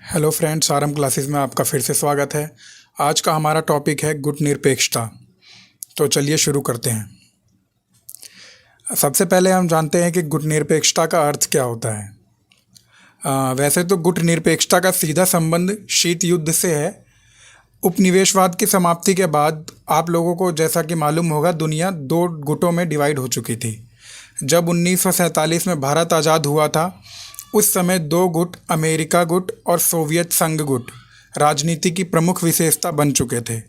Hello friends, RM classes में आपका फिर से स्वागत है। आज का हमारा टॉपिक है गुटनिरपेक्षता। तो चलिए शुरू करते हैं। सबसे पहले हम जानते हैं कि गुटनिरपेक्षता का अर्थ क्या होता है। वैसे तो गुटनिरपेक्षता का सीधा संबंध शीत युद्ध से है। उपनिवेशवाद की समाप्ति के बाद आप लोगों को जैसा कि मालूम होगा, दुनिया दो गुटों में डिवाइड हो चुकी थी। जब 1947 में भारत आज़ाद हुआ था, उस समय दो गुट, अमेरिका गुट और सोवियत संघ गुट, राजनीति की प्रमुख विशेषता बन चुके थे।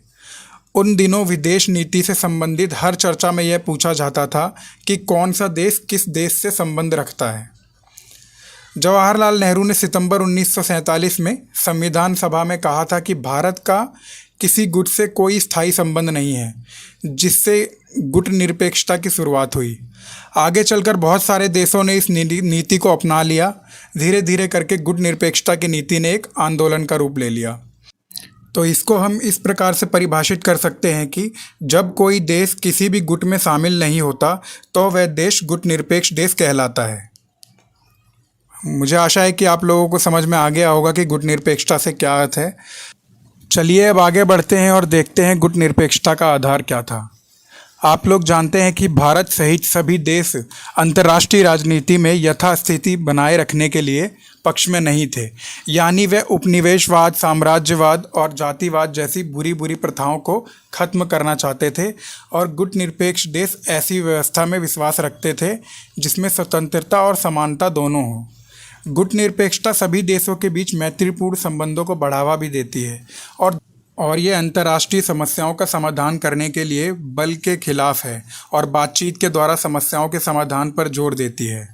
उन दिनों विदेश नीति से संबंधित हर चर्चा में यह पूछा जाता था कि कौन सा देश किस देश से संबंध रखता है। जवाहरलाल नेहरू ने सितंबर 1947 में संविधान सभा में कहा था कि भारत का किसी गुट से कोई स्थायी संबंध नहीं है, जिससे गुट निरपेक्षता की शुरुआत हुई। आगे चलकर बहुत सारे देशों ने इस नीति को अपना लिया। धीरे धीरे करके गुट निरपेक्षता की नीति ने एक आंदोलन का रूप ले लिया। तो इसको हम इस प्रकार से परिभाषित कर सकते हैं कि जब कोई देश किसी भी गुट में शामिल नहीं होता तो वह देश गुट निरपेक्ष देश कहलाता है। मुझे आशा है कि आप लोगों को समझ में आ गया होगा कि गुट निरपेक्षता से क्या अर्थ है। चलिए अब आगे बढ़ते हैं और देखते हैं गुट निरपेक्षता का आधार क्या था। आप लोग जानते हैं कि भारत सहित सभी देश अंतर्राष्ट्रीय राजनीति में यथास्थिति बनाए रखने के लिए पक्ष में नहीं थे, यानी वे उपनिवेशवाद, साम्राज्यवाद और जातिवाद जैसी बुरी बुरी प्रथाओं को खत्म करना चाहते थे। और गुट निरपेक्ष देश ऐसी व्यवस्था में विश्वास रखते थे जिसमें स्वतंत्रता और समानता दोनों हों। गुट निरपेक्षता सभी देशों के बीच मैत्रीपूर्ण संबंधों को बढ़ावा भी देती है और ये अंतर्राष्ट्रीय समस्याओं का समाधान करने के लिए बल के खिलाफ है और बातचीत के द्वारा समस्याओं के समाधान पर जोर देती है।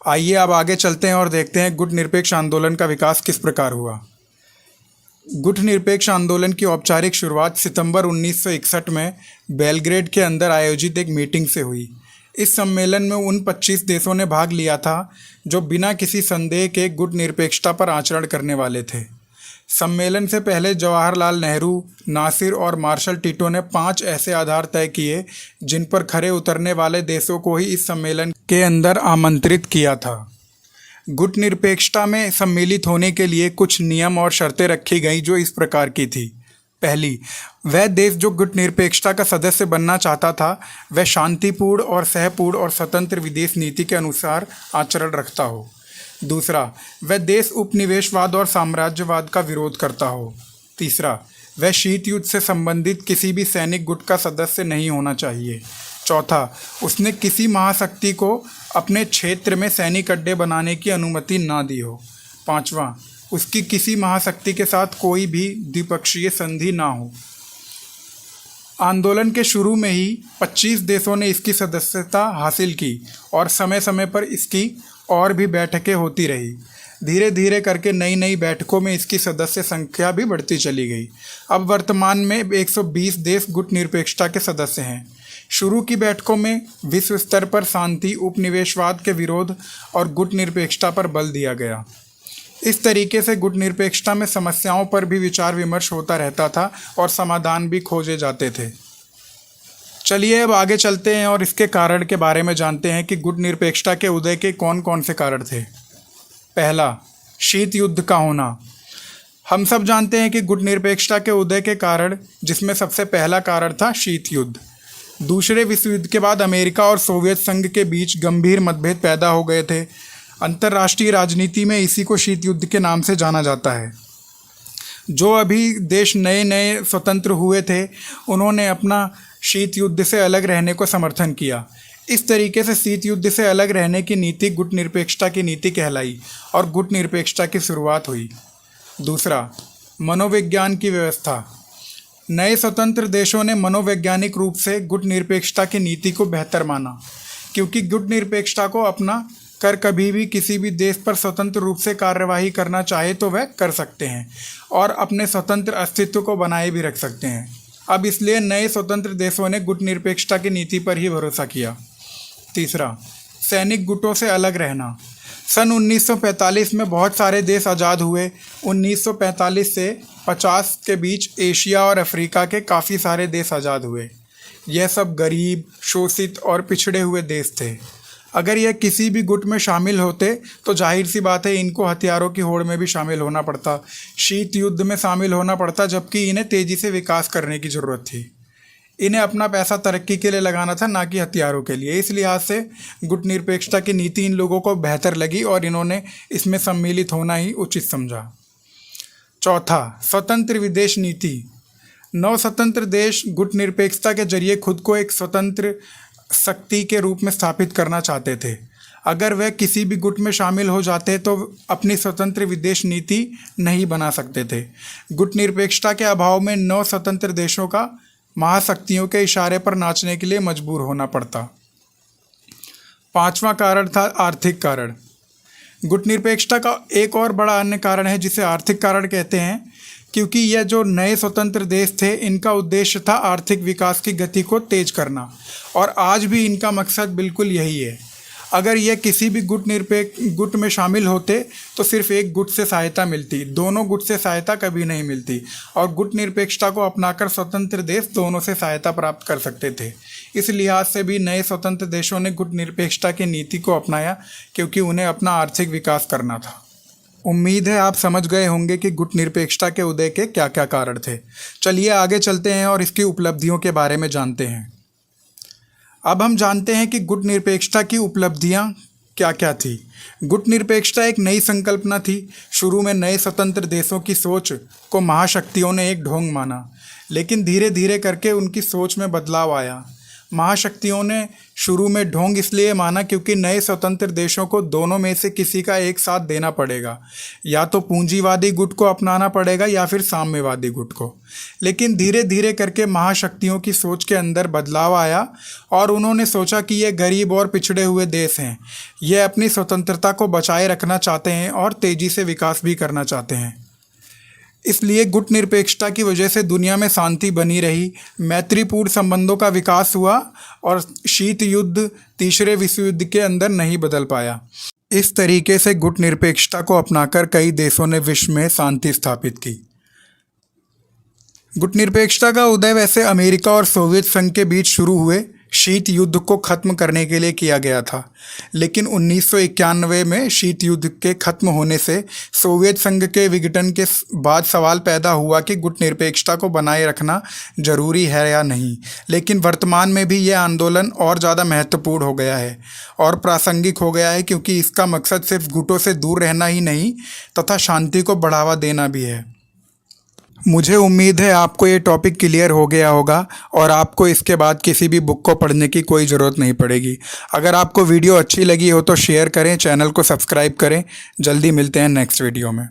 आइए अब आगे चलते हैं और देखते हैं गुट निरपेक्ष आंदोलन का विकास किस प्रकार हुआ। गुट निरपेक्ष आंदोलन की औपचारिक शुरुआत सितंबर 1961 में बेलग्रेड के अंदर आयोजित एक मीटिंग से हुई। इस सम्मेलन में उन 25 देशों ने भाग लिया था जो बिना किसी संदेह के गुट निरपेक्षता पर आचरण करने वाले थे। सम्मेलन से पहले जवाहरलाल नेहरू, नासिर और मार्शल टिटो ने 5 ऐसे आधार तय किए जिन पर खरे उतरने वाले देशों को ही इस सम्मेलन के अंदर आमंत्रित किया था। गुट निरपेक्षता में सम्मिलित होने के लिए कुछ नियम और शर्तें रखी गई जो इस प्रकार की थी। पहली, वह देश जो गुट निरपेक्षता का सदस्य बनना चाहता था वह शांतिपूर्ण और सहपूर्ण और स्वतंत्र विदेश नीति के अनुसार आचरण रखता हो। दूसरा, वह देश उपनिवेशवाद और साम्राज्यवाद का विरोध करता हो। तीसरा, वह शीत युद्ध से संबंधित किसी भी सैनिक गुट का सदस्य नहीं होना चाहिए। चौथा, उसने किसी महाशक्ति को अपने क्षेत्र में सैनिक अड्डे बनाने की अनुमति ना दी हो। पांचवा, उसकी किसी महाशक्ति के साथ कोई भी द्विपक्षीय संधि ना हो। आंदोलन के शुरू में ही 25 देशों ने इसकी सदस्यता हासिल की और समय समय पर इसकी और भी बैठकें होती रही। धीरे धीरे करके नई नई बैठकों में इसकी सदस्य संख्या भी बढ़ती चली गई। अब वर्तमान में 120 देश गुट निरपेक्षता के सदस्य हैं। शुरू की बैठकों में विश्व स्तर पर शांति, उपनिवेशवाद के विरोध और गुट निरपेक्षता पर बल दिया गया। इस तरीके से गुट निरपेक्षता में समस्याओं पर भी विचार विमर्श होता रहता था और समाधान भी खोजे जाते थे। चलिए अब आगे चलते हैं और इसके कारण के बारे में जानते हैं कि गुट निरपेक्षता के उदय के कौन कौन से कारण थे। पहला, शीत युद्ध का होना। हम सब जानते हैं कि गुट निरपेक्षता के उदय के कारण, जिसमें सबसे पहला कारण था शीत युद्ध। दूसरे विश्व युद्ध के बाद अमेरिका और सोवियत संघ के बीच गंभीर मतभेद पैदा हो गए थे। अंतर्राष्ट्रीय राजनीति में इसी को शीत युद्ध के नाम से जाना जाता है। जो अभी देश नए नए स्वतंत्र हुए थे, उन्होंने अपना शीत युद्ध से अलग रहने को समर्थन किया। इस तरीके से शीत युद्ध से अलग रहने की नीति गुट निरपेक्षता की नीति कहलाई और गुट निरपेक्षता की शुरुआत हुई। दूसरा, मनोविज्ञान की व्यवस्था। नए स्वतंत्र देशों ने मनोवैज्ञानिक रूप से गुट निरपेक्षता की नीति को बेहतर माना, क्योंकि गुट निरपेक्षता को अपना कर कभी भी किसी भी देश पर स्वतंत्र रूप से कार्यवाही करना चाहे तो वह कर सकते हैं और अपने स्वतंत्र अस्तित्व को बनाए भी रख सकते हैं। अब इसलिए नए स्वतंत्र देशों ने गुट निरपेक्षता की नीति पर ही भरोसा किया। तीसरा, सैनिक गुटों से अलग रहना। सन 1945 में बहुत सारे देश आज़ाद हुए। 1945 से 50 के बीच एशिया और अफ्रीका के काफ़ी सारे देश आज़ाद हुए। यह सब गरीब, शोषित और पिछड़े हुए देश थे। अगर यह किसी भी गुट में शामिल होते तो जाहिर सी बात है इनको हथियारों की होड़ में भी शामिल होना पड़ता, शीत युद्ध में शामिल होना पड़ता, जबकि इन्हें तेज़ी से विकास करने की ज़रूरत थी। इन्हें अपना पैसा तरक्की के लिए लगाना था, ना कि हथियारों के लिए। इस लिहाज से गुटनिरपेक्षता की नीति इन लोगों को बेहतर लगी और इन्होंने इसमें सम्मिलित होना ही उचित समझा। चौथा, स्वतंत्र विदेश नीति। 9 स्वतंत्र देश गुटनिरपेक्षता के जरिए खुद को एक स्वतंत्र शक्ति के रूप में स्थापित करना चाहते थे। अगर वह किसी भी गुट में शामिल हो जाते तो अपनी स्वतंत्र विदेश नीति नहीं बना सकते थे। गुटनिरपेक्षता के अभाव में 9 स्वतंत्र देशों का महाशक्तियों के इशारे पर नाचने के लिए मजबूर होना पड़ता। 5वां कारण था आर्थिक कारण। गुटनिरपेक्षता का एक और बड़ा अन्य कारण है जिसे आर्थिक कारण कहते हैं, क्योंकि यह जो नए स्वतंत्र देश थे इनका उद्देश्य था आर्थिक विकास की गति को तेज करना, और आज भी इनका मकसद बिल्कुल यही है। अगर यह किसी भी गुट में शामिल होते तो सिर्फ एक गुट से सहायता मिलती, दोनों गुट से सहायता कभी नहीं मिलती, और गुटनिरपेक्षता को अपनाकर स्वतंत्र देश दोनों से सहायता प्राप्त कर सकते थे। इस लिहाज से भी नए स्वतंत्र देशों ने गुटनिरपेक्षता की नीति को अपनाया, क्योंकि उन्हें अपना आर्थिक विकास करना था। उम्मीद है आप समझ गए होंगे कि गुटनिरपेक्षता के उदय के क्या क्या कारण थे। चलिए आगे चलते हैं और इसकी उपलब्धियों के बारे में जानते हैं। अब हम जानते हैं कि गुटनिरपेक्षता की उपलब्धियां क्या क्या थी। गुटनिरपेक्षता एक नई संकल्पना थी। शुरू में नए स्वतंत्र देशों की सोच को महाशक्तियों ने एक ढोंग माना, लेकिन धीरे धीरे करके उनकी सोच में बदलाव आया। महाशक्तियों ने शुरू में ढोंग इसलिए माना क्योंकि नए स्वतंत्र देशों को दोनों में से किसी का एक साथ देना पड़ेगा, या तो पूंजीवादी गुट को अपनाना पड़ेगा या फिर साम्यवादी गुट को। लेकिन धीरे धीरे करके महाशक्तियों की सोच के अंदर बदलाव आया और उन्होंने सोचा कि ये गरीब और पिछड़े हुए देश हैं, ये अपनी स्वतंत्रता को बचाए रखना चाहते हैं और तेज़ी से विकास भी करना चाहते हैं। इसलिए गुटनिरपेक्षता की वजह से दुनिया में शांति बनी रही, मैत्रीपूर्ण संबंधों का विकास हुआ और शीत युद्ध तीसरे विश्व युद्ध के अंदर नहीं बदल पाया। इस तरीके से गुटनिरपेक्षता को अपनाकर कई देशों ने विश्व में शांति स्थापित की। गुटनिरपेक्षता का उदय वैसे अमेरिका और सोवियत संघ के बीच शुरू हुए शीत युद्ध को खत्म करने के लिए किया गया था, लेकिन 1991 में शीत युद्ध के खत्म होने से सोवियत संघ के विघटन के बाद सवाल पैदा हुआ कि गुटनिरपेक्षता को बनाए रखना जरूरी है या नहीं। लेकिन वर्तमान में भी यह आंदोलन और ज़्यादा महत्वपूर्ण हो गया है और प्रासंगिक हो गया है, क्योंकि इसका मकसद सिर्फ गुटों से दूर रहना ही नहीं तथा शांति को बढ़ावा देना भी है। मुझे उम्मीद है आपको ये टॉपिक क्लियर हो गया होगा और आपको इसके बाद किसी भी बुक को पढ़ने की कोई ज़रूरत नहीं पड़ेगी। अगर आपको वीडियो अच्छी लगी हो तो शेयर करें, चैनल को सब्सक्राइब करें। जल्दी मिलते हैं नेक्स्ट वीडियो में।